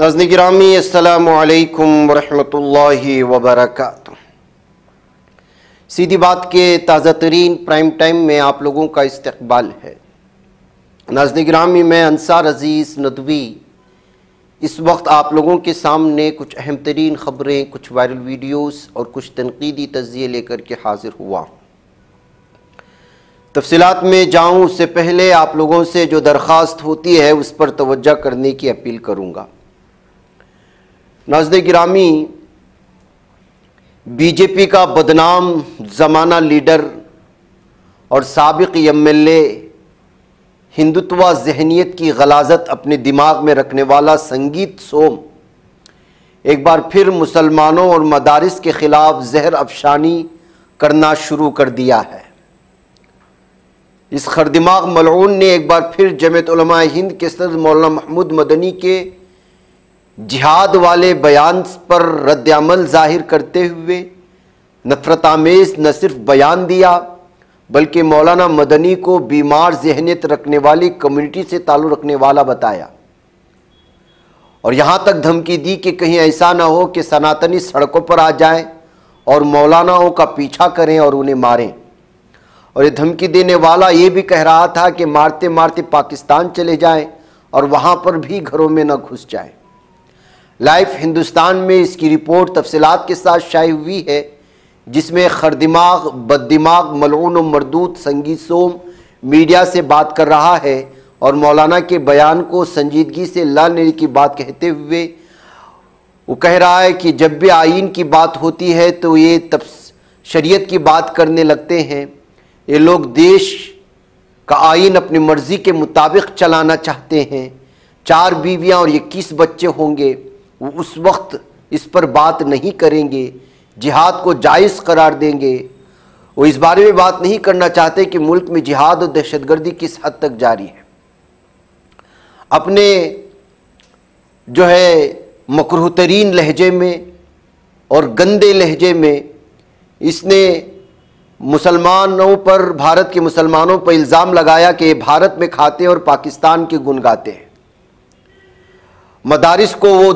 नाज़रीन गिरामी अस्सलामु अलैकुम वरहमतुल्लाहि वबरकातुह। सीधी बात के ताज़ा तरीन प्राइम टाइम में आप लोगों का इस्तकबाल है। नाज़रीन गिरामी, मैं अंसार अज़ीज़ नदवी इस वक्त आप लोगों के सामने कुछ अहम तरीन ख़बरें, कुछ वायरल वीडियोस और कुछ तनकीदी तज़्ज़िये लेकर के हाज़िर हुआ। तफसीलात में जाऊँ उससे पहले आप लोगों से जो दरख्वास्त होती है उस पर तवज्जो करने की अपील करूँगा। नाज़रीन गिरामी, बीजेपी का बदनाम ज़माना लीडर और साबिक़ एमएलए, हिंदुत्व ज़हनियत की गलाज़त अपने दिमाग में रखने वाला संगीत सोम एक बार फिर मुसलमानों और मदारिस के ख़िलाफ़ जहर अफशानी करना शुरू कर दिया है। इस खरदिमाग मलऊन ने एक बार फिर जमीयत उलमा हिंद के सदर मौलाना महमूद मदनी के जिहाद वाले बयान पर रद्द-ए-अमल ज़ाहिर करते हुए नफ़रत आमेज़ न सिर्फ बयान दिया बल्कि मौलाना मदनी को बीमार ज़हनियत रखने वाली कम्युनिटी से ताल्लुक़ रखने वाला बताया और यहाँ तक धमकी दी कि कहीं ऐसा ना हो कि सनातनी सड़कों पर आ जाएं और मौलानाओं का पीछा करें और उन्हें मारें। और ये धमकी देने वाला ये भी कह रहा था कि मारते मारते पाकिस्तान चले जाएं और वहाँ पर भी घरों में न घुस जाएं। लाइफ हिंदुस्तान में इसकी रिपोर्ट तफसीलात के साथ शाये हुई है, जिसमें खरदिमाग बददिमाग मलऊन व मरदूद संगीत सोम मीडिया से बात कर रहा है और मौलाना के बयान को संजीदगी से लाने की बात कहते हुए वो कह रहा है कि जब भी आइन की बात होती है तो ये तब शरीयत की बात करने लगते हैं। ये लोग देश का आइन अपनी मर्ज़ी के मुताबिक चलाना चाहते हैं। 4 बीवियाँ और 21 बच्चे होंगे, वो उस वक्त इस पर बात नहीं करेंगे, जिहाद को जायज़ करार देंगे। वो इस बारे में बात नहीं करना चाहते कि मुल्क में जिहाद और दहशतगर्दी किस हद तक जारी है। अपने जो है मकरूह तरीन लहजे में और गंदे लहजे में इसने मुसलमानों पर, भारत के मुसलमानों पर इल्ज़ाम लगाया कि भारत में खाते और पाकिस्तान के गुन गाते हैं। मदारिस को वो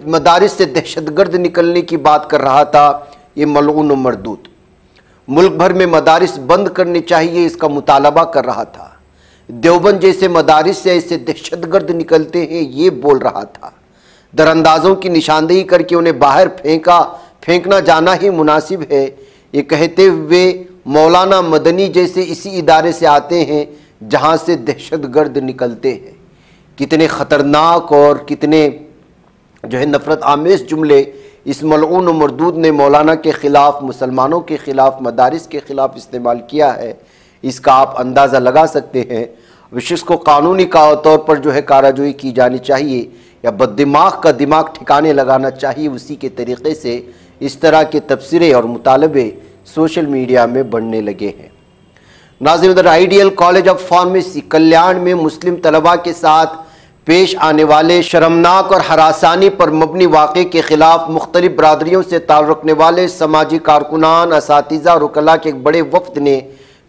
मदारिस से दहशतगर्द निकलने की बात कर रहा था। ये मलऊन व मरदूद मुल्क भर में मदारिस बंद करने चाहिए, इसका मुतालबा कर रहा था। देवबंद जैसे मदारिस से ऐसे दहशतगर्द निकलते हैं ये बोल रहा था। दरअंदाजों की निशानदेही करके उन्हें बाहर फेंकना जाना ही मुनासिब है, ये कहते हुए मौलाना मदनी जैसे इसी इदारे से आते हैं जहाँ से दहशतगर्द निकलते हैं। कितने ख़तरनाक और कितने जो है नफ़रत आमेज़ जुमले इस मलऊन व मरदूद ने मौलाना के ख़िलाफ़, मुसलमानों के ख़िलाफ़, मदारिस के ख़िलाफ़ इस्तेमाल किया है, इसका आप अंदाज़ा लगा सकते हैं। विशेष को कानूनी तौर पर जो है कार्रवाई की जानी चाहिए या बददिमाग का दिमाग ठिकाने लगाना चाहिए। उसी के तरीक़े से इस तरह के तबसरे और मुतालबे सोशल मीडिया में बढ़ने लगे हैं। नाज़रीन, उधर आइडियल कॉलेज ऑफ फार्मेसी कल्याण में मुस्लिम तलबा के साथ पेश आने वाले शर्मनाक और हरासानी पर मबनी वाक़े के ख़िलाफ़ मुख्तलिफ बरादरियों से ताल्लुक़ रखने वाले समाजी कारकुनान, असातिज़ा और वकला के एक बड़े वफ़द ने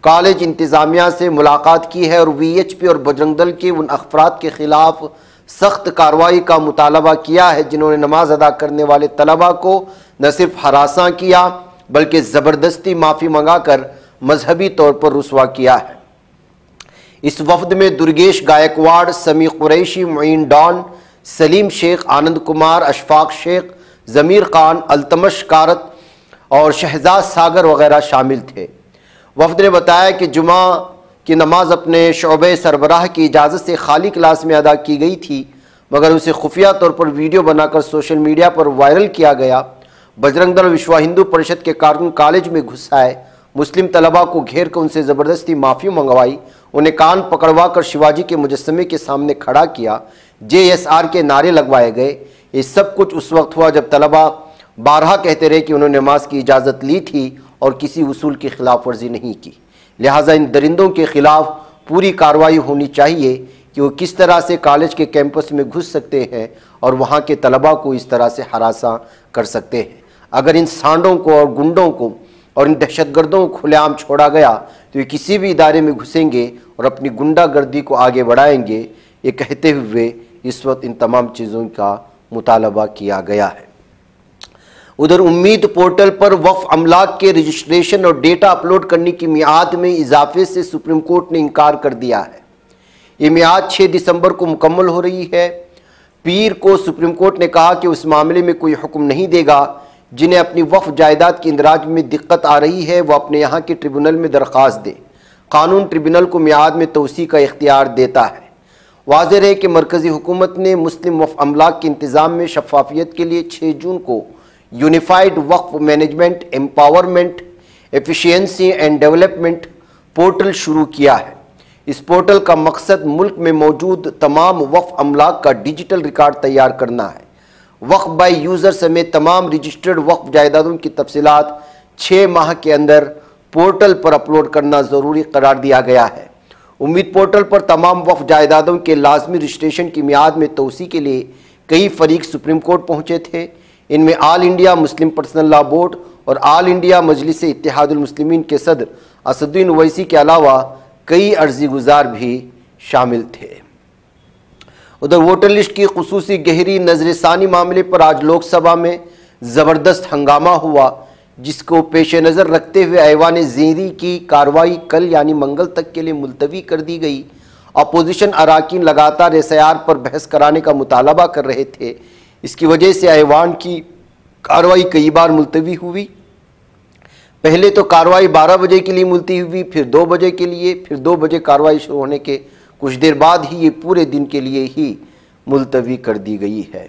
कॉलेज इंतज़ामिया से मुलाकात की है और VHP और बजरंग दल के उन अफराद के ख़िलाफ़ सख्त कार्रवाई का मुतालबा किया है जिन्होंने नमाज अदा करने वाले तलबा को न सिर्फ हरासा किया बल्कि ज़बरदस्ती माफ़ी मंगा कर मजहबी तौर पर रुसवा किया है। इस वफ़द में दुर्गेश गायकवाड़, समी कुरैशी, मुइन डॉन, सलीम शेख, आनंद कुमार, अशफाक शेख, ज़मीर खान, अल्तमश कारत और शहजाद सागर वगैरह शामिल थे। वफ़द ने बताया कि जुमा की नमाज अपने शोबे सरबराह की इजाज़त से खाली क्लास में अदा की गई थी, मगर उसे खुफिया तौर पर वीडियो बनाकर सोशल मीडिया पर वायरल किया गया। बजरंग दल विश्व हिंदू परिषद के कारकुन कॉलेज में घुस आए, मुस्लिम तलबा को घेर कर उनसे ज़बरदस्ती माफ़ी मंगवाई, उन्हें कान पकड़वा कर शिवाजी के मुजस्समे के सामने खड़ा किया, JSR के नारे लगवाए गए। ये सब कुछ उस वक्त हुआ जब तलबा बारहा कहते रहे कि उन्होंने नमाज की इजाज़त ली थी और किसी उसूल की खिलाफ वर्जी नहीं की। लिहाजा इन दरिंदों के ख़िलाफ़ पूरी कार्रवाई होनी चाहिए कि वो किस तरह से कॉलेज के कैंपस में घुस सकते हैं और वहाँ के तलबा को इस तरह से हरासा कर सकते हैं। अगर इन सांडों को और गुंडों को और इन दहशतगर्दों को खुलेआम छोड़ा गया तो ये किसी भी इदारे में घुसेंगे और अपनी गुंडागर्दी को आगे बढ़ाएंगे। ये कहते हुए इस वक्त इन तमाम चीज़ों का مطالبہ کیا گیا ہے۔ ادھر امید پورٹل پر وقف املاک کے رجسٹریشن اور ڈیٹا اپلوڈ کرنے کی میعاد میں اضافے سے سپریم کورٹ نے انکار کر دیا ہے۔ یہ میعاد 6 دسمبر کو مکمل ہو رہی ہے۔ پیر کو سپریم کورٹ نے کہا کہ اس معاملے میں کوئی حکم نہیں دے گا۔ جنہیں اپنی وقف جائیداد کی اندراج میں دقت آ رہی ہے وہ اپنے یہاں کے ٹریبونل میں درخواست دیں۔ قانون ٹریبونل کو میعاد میں توسیع کا اختیار دیتا ہے۔ واضح ہے کہ مرکزی حکومت نے مسلم وقف املاک کے انتظام میں شفافیت کے لیے 6 جون کو یونیفائیڈ وقف management empowerment efficiency and development portal شروع کیا ہے۔ اس پورٹل کا مقصد ملک میں موجود تمام وقف املاک کا ڈیجیٹل ریکارڈ تیار کرنا ہے۔ وقف بائی یوزر سمیت تمام رجسٹرڈ وقف جائیدادوں کی تفصیلات 6 ماہ کے اندر پورٹل پر اپلوڈ کرنا ضروری قرار دیا گیا ہے۔ امید پورٹل پر تمام وقف جائیدادوں کے لازمی رجسٹریشن کی میعاد میں توسیع کے لیے کئی فریق سپریم کورٹ پہنچے تھے۔ ان میں آل انڈیا مسلم پرسنل لا بورڈ اور آل انڈیا مجلس اتحاد المسلمین کے صدر اسدالدین اویسی کے علاوہ کئی عرضی گزار بھی شامل تھے۔ ادھر ووٹر لسٹ کی خصوصی گہری نظر ثانی معاملے پر آج لوک سبھا میں زبردست ہنگامہ ہوا، جس کو پیش نظر رکھتے ہوئے ایوان زیریں کی کارروائی کل یعنی منگل تک کے لیے ملتوی کر دی گئی۔ اپوزیشن اراکین لگاتار ایس آئی آر پر بحث کرانے کا مطالبہ کر رہے تھے۔ اس کی وجہ سے ایوان کی کارروائی کئی بار ملتوی ہوئی۔ پہلے تو کارروائی 12 بجے کے لیے ملتوی ہوئی، پھر 2 بجے کے لیے، پھر 2 بجے کارروائی شروع ہونے کے کچھ دیر بعد ہی یہ پورے دن کے لیے ہی ملتوی کر دی گئی ہے۔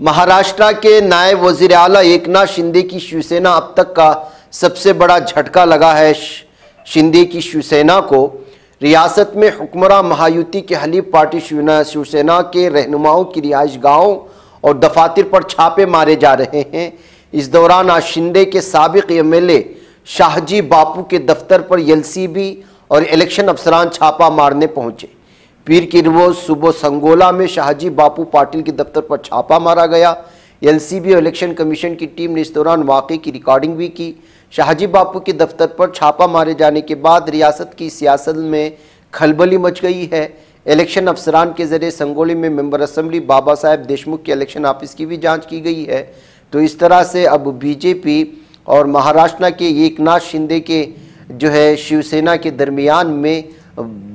مہاراشٹرا کے نائب وزیر اعلیٰ ایکناتھ شندے کی شیو سینا اب تک کا سب سے بڑا جھٹکا لگا ہے۔ شندے کی شیو سینا کو ریاست میں حکمراں مہایوتی کے حلیف پارٹی شیو سینا کے رہنماؤں کی رہائش گاہوں اور دفاتر پر چھاپے مارے جا رہے ہیں۔ اس دوران آج شندے کے سابق M L A Shahji Bapu کے دفتر پر ایل سی بی اور الیکشن افسران چھاپا مارنے پہنچے۔ پیر کی روز صبح سنگولا میں شاہجی باپو پاٹل کے دفتر پر چھاپا مارا گیا۔ ایل سی بی اور الیکشن کمیشن کی ٹیم نے اس دوران واقعے کی ریکارڈنگ بھی کی۔ شاہجی باپو کے دفتر پر چھاپا مارے جانے کے بعد ریاست کی سیاست میں کھلبلی مچ گئی ہے۔ الیکشن افسران کے ذریعے سنگولی میں ممبر اسمبلی بابا صاحب دیشمکھ کے الیکشن آفس کی بھی جانچ کی گئی ہے۔ تو اس طرح سے اب بی جے پی اور مہاراشٹر کے ایکناتھ شندے کے شیو سینا کے درمیان میں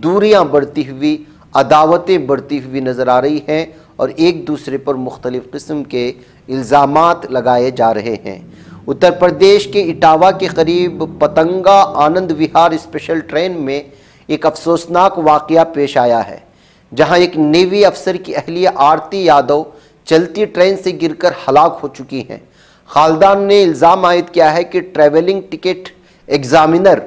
دوریاں بڑھتی ہوئی، عداوتیں بڑھتی ہوئی نظر آ رہی ہیں اور ایک دوسرے پر مختلف قسم کے الزامات لگائے جا رہے ہیں۔ اتر پردیش کے اٹاوا کے قریب پتنگا آنند وہار اسپیشل ٹرین میں ایک افسوسناک واقعہ پیش آیا ہے، جہاں ایک نیوی افسر کی اہلیہ آرتی یادو چلتی ٹرین سے گر کر ہلاک ہو چکی ہیں۔ خالدان نے الزام عائد کیا ہے کہ travelling ticket examiner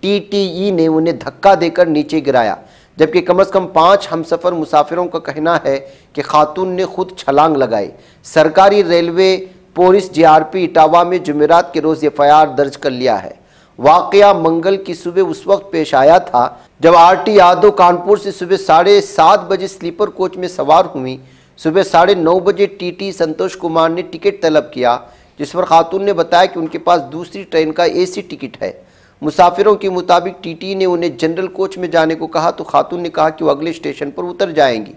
T T E نے انہیں دھکا دے کر نیچے گرایا، جبکہ کم از کم 5 ہمسفر مسافروں کا کہنا ہے کہ خاتون نے خود چھلانگ لگائی۔ سرکاری ریلوے پولیس جے آر پی اٹاوا میں جمعرات کے روز ایف آئی آر درج کر لیا ہے۔ واقعہ منگل کی صبح اس وقت پیش آیا تھا جب آرتی یادو کانپور سے صبح 7:30 بجے سلیپر کوچ میں سوار ہوئیں۔ صبح 9:30 بجے ٹی ٹی سنتوش کمار نے ٹکٹ طلب کیا، جس پر خاتون نے بتایا کہ ان کے پاس دوسری ٹرین کا اے سی ٹکٹ ہے۔ مسافروں کے مطابق ٹی ٹی نے انہیں جنرل کوچ میں جانے کو کہا تو خاتون نے کہا کہ وہ اگلے اسٹیشن پر اتر جائیں گی،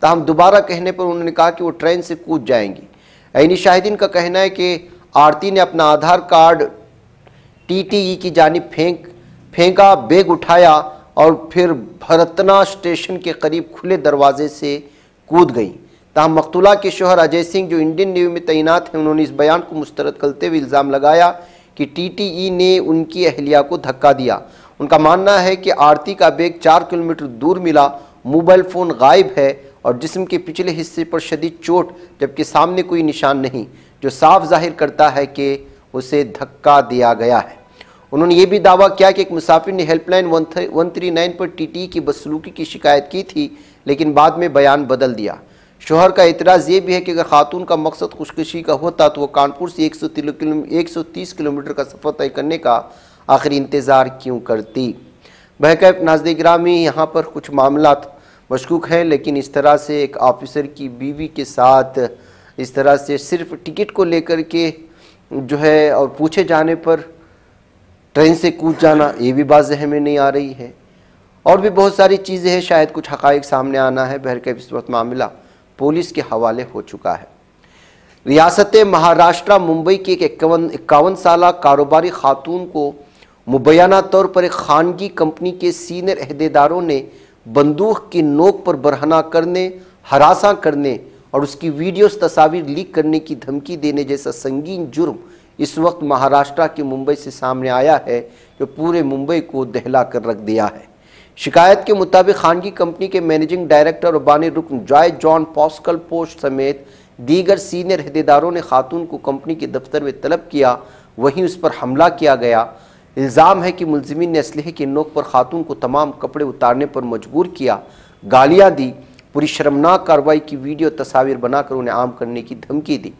تاہم دوبارہ کہنے پر انہوں نے کہا کہ وہ ٹرین سے کود جائیں گی۔ عینی شاہدین کا کہنا ہے کہ آرتی نے اپنا Aadhaar card T T E کی جانب پھینکا، بیگ اٹھایا اور پھر بھرتنا اسٹیشن کے قریب کھلے دروازے سے کود گئی۔ تاہم مقتولہ کے شوہر اجے سنگھ جو انڈین نیوی میں تعینات ہیں، انہوں نے اس بیان کو مسترد کرتے ہوئے الزام لگایا کہ ٹی ٹی ای نے ان کی اہلیہ کو دھکا دیا۔ ان کا ماننا ہے کہ آرتی کا بیگ 4 کلومیٹر دور ملا، موبائل فون غائب ہے اور جسم کے پچھلے حصے پر شدید چوٹ، جبکہ سامنے کوئی نشان نہیں، جو صاف ظاہر کرتا ہے کہ اسے دھکا دیا گیا ہے۔ انہوں نے یہ بھی دعویٰ کیا کہ ایک مسافر نے ہیلپ لائن 139 پر ٹی ٹی ای کی بدسلوکی کی شکایت کی تھی، لیکن بعد میں بیان بدل دیا۔ شوہر کا اعتراض یہ بھی ہے کہ اگر خاتون کا مقصد خودکشی کا ہوتا تو وہ کانپور سے 130 کلومیٹر کا سفر طے کرنے کا آخری انتظار کیوں کرتی۔ بہرکیف ناظرین گرامی، یہاں پر کچھ معاملات مشکوک ہیں، لیکن اس طرح سے ایک آفیسر کی بیوی کے ساتھ اس طرح سے صرف ٹکٹ کو لے کر کے اور پوچھے جانے پر ٹرین سے کود جانا، یہ بھی بات ذہن میں نہیں آ رہی ہے۔ اور بھی بہت ساری چیزیں ہیں، شاید کچھ حقائق سامنے آنا ہے۔ بہرکیف اس وقت معاملہ पुलिस के हवाले हो चुका है। रियासत महाराष्ट्र मुंबई की एक 51 साल कारोबारी खातून को मुबैना तौर पर एक खानगी कंपनी के सीनियर अहदेदारों ने बंदूक की नोक पर बरहना करने, हरासा करने और उसकी वीडियोस तस्वीर लीक करने की धमकी देने जैसा संगीन जुर्म इस वक्त महाराष्ट्र के मुंबई से सामने आया है, जो पूरे मुंबई को दहला कर रख दिया है। शिकायत के मुताबिक खानगी कंपनी के मैनेजिंग डायरेक्टर और बानी रुकन जॉय जॉन पॉस्कल पोस्ट समेत दीगर सीनियर अहदेदारों ने खातून को कंपनी के दफ्तर में तलब किया, वहीं उस पर हमला किया गया। इल्ज़ाम है कि मुलजिमीन ने असलहे की नोक पर खातून को तमाम कपड़े उतारने पर मजबूर किया, गालियाँ दी, पूरी शर्मनाक कार्रवाई की वीडियो तस्वीर बनाकर उन्हें आम करने की धमकी दी।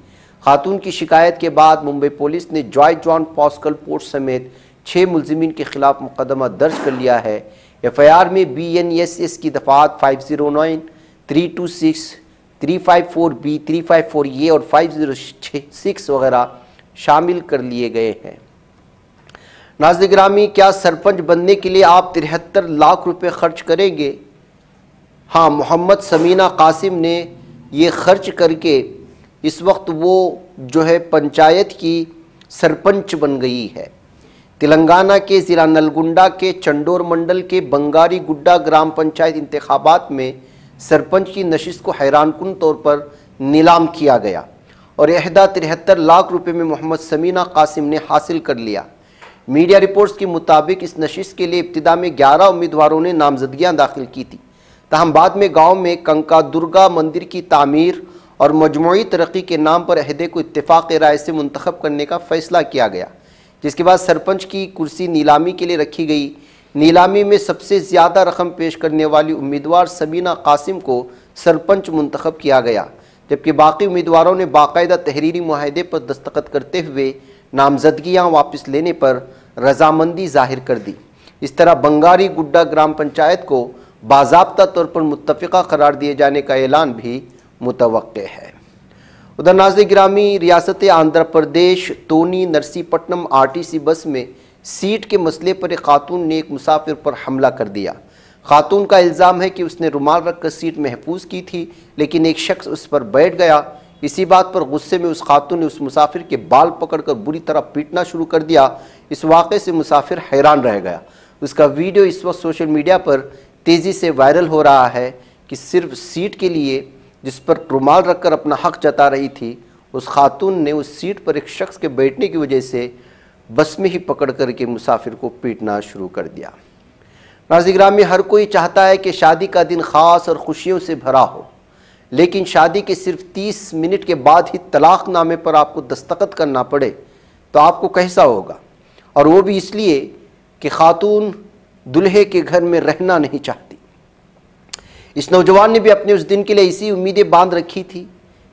खातून की शिकायत के बाद मुंबई पुलिस ने जॉय जॉन पॉस्कल पोस्ट समेत 6 मुलजिमीन के खिलाफ मुकदमा दर्ज कर लिया है। FIR में BNSS की दफात 509, 326, 354B, 354A और 506 वगैरह शामिल कर लिए गए हैं। नाज़रीन गिरामी, क्या सरपंच बनने के लिए आप 73 लाख रुपए खर्च करेंगे? हाँ, मोहम्मद समीना कासिम ने ये खर्च करके इस वक्त वो जो है पंचायत की सरपंच बन गई है। तेलंगाना के ज़िला नलगुंडा के चंडोर मंडल के बंगारी गुड्डा ग्राम पंचायत इंतखाबात में सरपंच की नशिस्त को हैरानकुन तौर पर नीलाम किया गया और अहदा 73 लाख रुपए में मोहम्मद समीना कासिम ने हासिल कर लिया। मीडिया रिपोर्ट्स के मुताबिक इस नशिस्त के लिए इब्तिदा में 11 उम्मीदवारों ने नामजदगियां दाखिल की थी, ताहम बाद में गांव में कंका दुर्गा मंदिर की तामीर और मजमूई तरक्की के नाम पर अहदे को इत्तेफाक राय से मुंतखब करने का फैसला किया गया, जिसके बाद सरपंच की कुर्सी नीलामी के लिए रखी गई। नीलामी में सबसे ज़्यादा रकम पेश करने वाली उम्मीदवार समीना कासिम को सरपंच मुंतखब किया गया, जबकि बाकी उम्मीदवारों ने बाकायदा तहरीरी मुआहदे पर दस्तखत करते हुए नामजदगियाँ वापस लेने पर रजामंदी जाहिर कर दी। इस तरह बंगारी गुड्डा ग्राम पंचायत को बाज़ाब्ता तौर पर मुत्तफ़िक़ा करार दिए जाने का ऐलान भी मुतवक्के है। उधर नाज़रीन गिरामी, रियासत आंध्र प्रदेश तोनी नरसीपट्टनम RTC बस में सीट के मसले पर एक खातून ने एक मुसाफिर पर हमला कर दिया। खातून का इल्ज़ाम है कि उसने रुमाल रखकर सीट महफूज की थी, लेकिन एक शख्स उस पर बैठ गया। इसी बात पर गुस्से में उस खातून ने उस मुसाफिर के बाल पकड़कर बुरी तरह पीटना शुरू कर दिया। इस वाक़े से मुसाफिर हैरान रह गया। उसका वीडियो इस वक्त सोशल मीडिया पर तेज़ी से वायरल हो रहा है कि सिर्फ सीट के लिए जिस पर रुमाल रखकर अपना हक जता रही थी, उस खातून ने उस सीट पर एक शख्स के बैठने की वजह से बस में ही पकड़ कर के मुसाफिर को पीटना शुरू कर दिया। नाज़रीन गिरामी, हर कोई चाहता है कि शादी का दिन ख़ास और खुशियों से भरा हो, लेकिन शादी के सिर्फ 30 मिनट के बाद ही तलाक़नामे पर आपको दस्तखत करना पड़े तो आपको कैसा होगा? और वो भी इसलिए कि खातून दुल्हे के घर में रहना नहीं चाहती। इस नौजवान ने भी अपने उस दिन के लिए इसी उम्मीदें बांध रखी थी।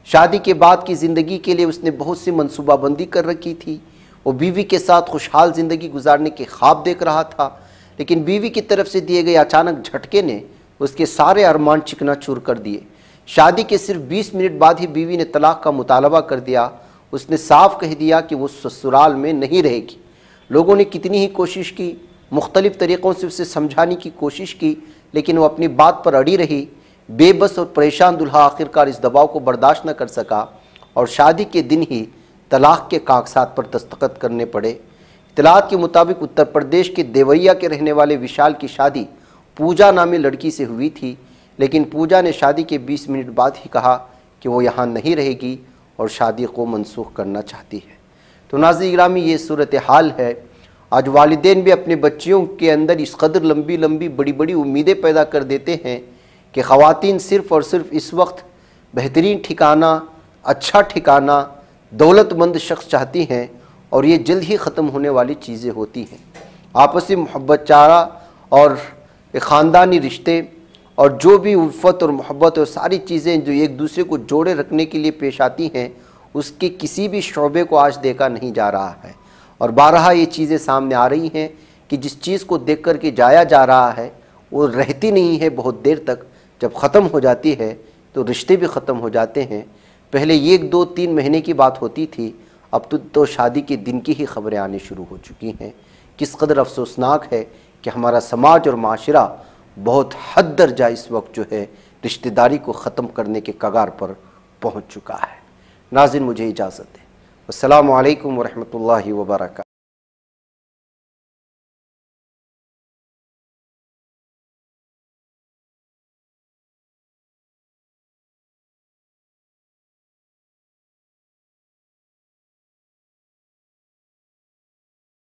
शादी के बाद की ज़िंदगी के लिए उसने बहुत सी मनसूबाबंदी कर रखी थी। वो बीवी के साथ खुशहाल ज़िंदगी गुजारने के ख्वाब देख रहा था, लेकिन बीवी की तरफ से दिए गए अचानक झटके ने उसके सारे अरमान चिकनाचूर कर दिए। शादी के सिर्फ 20 मिनट बाद ही बीवी ने तलाक का मुतालबा कर दिया। उसने साफ कह दिया कि वो ससुराल में नहीं रहेगी। लोगों ने कितनी ही कोशिश की, मुख्तलिफ़ तरीक़ों से उसे समझाने की कोशिश की, लेकिन वो अपनी बात पर अड़ी रही। बेबस और परेशान दुल्हा आखिरकार इस दबाव को बर्दाश्त न कर सका और शादी के दिन ही तलाक के कागजात पर दस्तखत करने पड़े। इत्तलात के मुताबिक उत्तर प्रदेश के देवरिया के रहने वाले विशाल की शादी पूजा नामी लड़की से हुई थी, लेकिन पूजा ने शादी के 20 मिनट बाद ही कहा कि वो यहाँ नहीं रहेगी और शादी को मनसूख करना चाहती है। तो नाज़रीन गिरामी, ये सूरत हाल है। आज वालिदैन भी अपने बच्चियों के अंदर इस कदर लंबी लंबी बड़ी बड़ी उम्मीदें पैदा कर देते हैं कि ख़वातीन सिर्फ़ और सिर्फ इस वक्त बेहतरीन ठिकाना, अच्छा ठिकाना, दौलतमंद शख्स चाहती हैं और ये जल्द ही ख़त्म होने वाली चीज़ें होती हैं। आपसी मोहब्बत चारा और ख़ानदानी रिश्ते और जो भी उल्फत और मोहब्बत और सारी चीज़ें जो एक दूसरे को जोड़े रखने के लिए पेश आती हैं, उसके किसी भी शोबे को आज देखा नहीं जा रहा है। और बारहा ये चीज़ें सामने आ रही हैं कि जिस चीज़ को देख कर के जाया जा रहा है वो रहती नहीं है बहुत देर तक। जब ख़त्म हो जाती है तो रिश्ते भी ख़त्म हो जाते हैं। पहले 1, 2, 3 महीने की बात होती थी, अब तो शादी के दिन की ही खबरें आने शुरू हो चुकी हैं। किस कदर अफसोसनाक है कि हमारा समाज और माशरा बहुत हद दर्जा इस वक्त जो है رشتہ داری کو ختم کرنے کے کگار پر پہنچ چکا ہے۔ ناظرین، مجھے اجازت دیں۔ السلام علیکم ورحمۃ اللہ وبرکاتہ۔